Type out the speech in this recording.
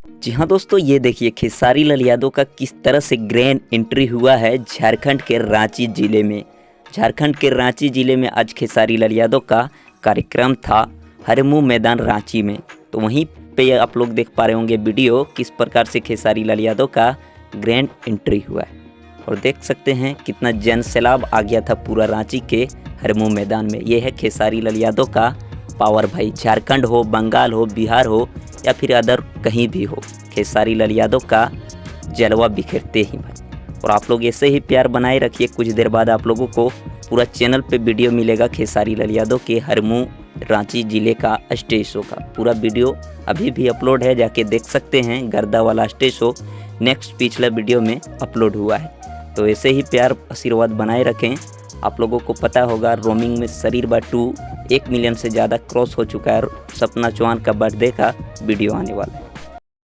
जी हाँ दोस्तों, ये देखिए खेसारी लाल यादव का किस तरह से ग्रैंड एंट्री हुआ है झारखंड के रांची ज़िले में। झारखंड के रांची ज़िले में आज खेसारी लाल यादव का कार्यक्रम था हरमू मैदान रांची में। तो वहीं पे आप लोग देख पा रहे होंगे वीडियो किस प्रकार से खेसारी लाल यादव का ग्रैंड एंट्री हुआ है। और देख सकते हैं कितना जन सैलाब आ गया था पूरा रांची के हरमू मैदान में। ये है खेसारी लाल यादव का पावर भाई। झारखंड हो, बंगाल हो, बिहार हो या फिर अदर कहीं भी हो, खेसारी लाल यादव का जलवा बिखेरते ही भाई। और आप लोग ऐसे ही प्यार बनाए रखिए। कुछ देर बाद आप लोगों को पूरा चैनल पे वीडियो मिलेगा खेसारी लाल यादव के हरमू रांची ज़िले का स्टेज शो का। पूरा वीडियो अभी भी अपलोड है, जाके देख सकते हैं। गर्दा वाला स्टेज शो नेक्स्ट पिछला वीडियो में अपलोड हुआ है। तो ऐसे ही प्यार आशीर्वाद बनाए रखें। आप लोगों को पता होगा रोमिंग में शरीर बा 2 1 मिलियन से ज़्यादा क्रॉस हो चुका है और सपना चौहान का बर्थडे का वीडियो आने वाला है।